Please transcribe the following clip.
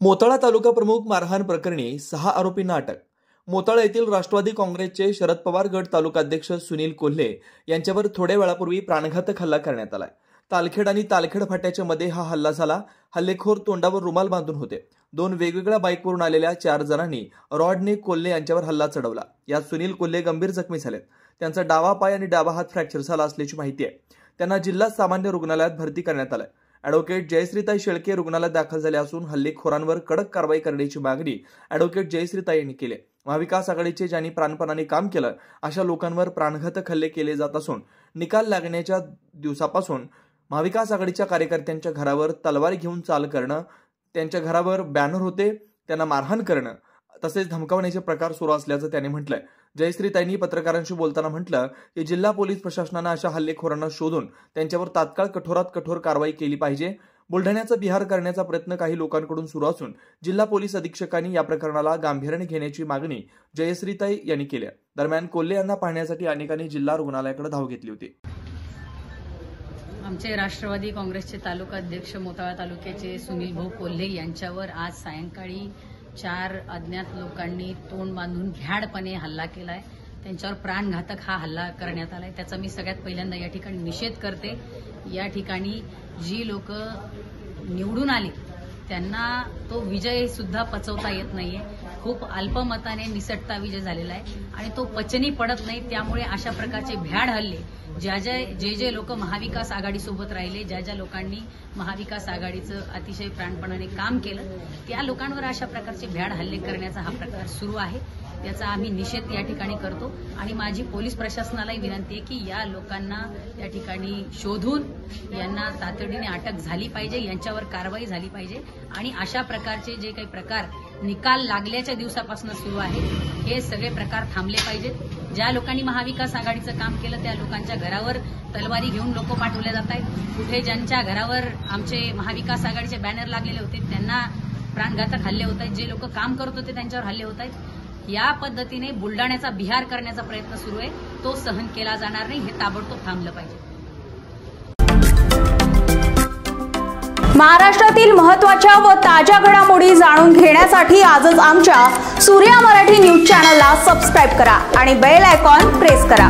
मोताळा तालुका प्रमुख मारहाण प्रकरणी 6 आरोपींना अटक। मोताळा येथील राष्ट्रवादी काँग्रेसचे शरद पवार गट तालुकाध्यक्ष सुनील कोल्हे यांच्यावर थोड्या वेळापूर्वी प्राणघातक हल्ला करण्यात आलाय। तालखेड आणि तालखेड फाट्याच्या मध्ये हा हल्ला झाला। हल्लेखोर तोंडावर रुमाल बांधून होते। 2 वेगवेगळ्या बाईकवरून आलेल्या 4 जणांनी रॉडने कोल्हे यांच्यावर हल्ला चढवला। यात सुनील कोल्हे गंभीर जखमी झालेत। त्यांचा डावा पाय आणि डावा हात फ्रॅक्चर झाला असल्याची माहिती आहे। त्यांना जिल्हा सामान्य रुग्णालयात भरती करण्यात आलंय। ॲडव्होकेट जयश्रीताई शेळके रुग्णालयात दाखल झाले असून हल्लेखोरांवर कडक कारवाई करण्याची मागणी ॲडव्होकेट जयश्रीताई यांनी केली। महाविकास आघाडीचे ज्यांनी प्राणपणाने काम केलं अशा लोकांवर प्राणघातक हल्ले केले जात असून निकाल लागण्याच्या दिवसापासून महाविकास आघाडीच्या कार्यकर्त्यांच्या घरावर तलवार घेऊन चाल करणं, त्यांच्या घरावर बॅनर होते, त्यांना मारहाण करणं तसेच धमकावण्याचे प्रकार सुरू असल्याचं त्यांनी म्हटलंय। जयश्रीताईंनी पत्रकारांशी बोलताना म्हटलं की जिल्हा पोलीस प्रशासनाने अशा हल्लेखोरांना शोधून त्यांच्यावर तात्काळ कठोरात कठोर कारवाई केली पाहिजे। बुलढाण्याचा बिहार करण्याचा प्रयत्न काही लोकांकडून सुरू असून जिल्हा पोलीस अधीक्षकांनी या प्रकरणाला गांभीर्याने घेण्याची मागणी जयश्रीताई यांनी केली। दरम्यान कोल्हे यांना पाहण्यासाठी अनेकांनी जिल्हा रुग्णालयाकडे धाव घेतली होती। आमचे राष्ट्रवादी काँग्रेसचे तालुका अध्यक्ष मोताळा तालुक्याचे सुनील भाऊ कोल्हे यांच्यावर आज सायंकाळी 4 अज्ञात लोकांनी तोंड बांधून भ्याडपणे हल्ला केलाय। त्यांच्यावर प्राणघातक हा हल्ला करण्यात आलाय। त्याचा मी सगळ्यात पहिल्यांदा या ठिकाणी निषेध करते। या ठिकाणी जी लोक निवडून आली त्यांना तो विजय सुद्धा पचवता येत नाहीये। खूप अल्पमताने निसटता विजय झालेला आहे आणि तो पचनी पडत नाही। त्यामुळे अशा प्रकारचे भ्याड हल्ले जे लोक महाविकास आघाडीसोबत राहिले, ज्या लोकांनी महाविकास आघाडीचं अतिशय प्राणपणाने काम केलं त्या लोकांवर अशा प्रकारचे भ्याड हल्ले करण्याचा हा प्रकार सुरू आहे। त्याचा आम्ही निषेध या ठिकाणी करतो आणि माझी पोलीस प्रशासनालाही विनंती आहे की या लोकांना या ठिकाणी शोधून यांना तातडीने अटक झाली पाहिजे, यांच्यावर कारवाई झाली पाहिजे आणि अशा प्रकारचे जे काही प्रकार निकाल लागल्याच्या दिवसापासून सुरू आहे हे सगळे प्रकार थांबले पाहिजेत। ज्या लोकांनी महाविकास आघाडीचं काम केलं त्या लोकांच्या घरावर तलवारी घेऊन लोक पाठवले जात आहेत। कुठे ज्यांच्या घरावर आमचे महाविकास आघाडीचे बॅनर लागलेले होते त्यांना प्राणघातक हल्ले होत आहेत। जे लोक काम करत होते त्यांच्यावर हल्ले होत आहेत। या पद्धतीने बुलढाण्याचा बिहार करण्याचा प्रयत्न सुरू आहे, तो सहन केला जाणार नाही। हे ताबडतोब थांबलं पाहिजे। महाराष्ट्रातील महत्त्वाच्या व ताज्या घडामोडी जाणून घेण्यासाठी आजच आमच्या सूर्या मराठी न्यूज चॅनलला सबस्क्राईब करा आणि बेल आयकॉन प्रेस करा।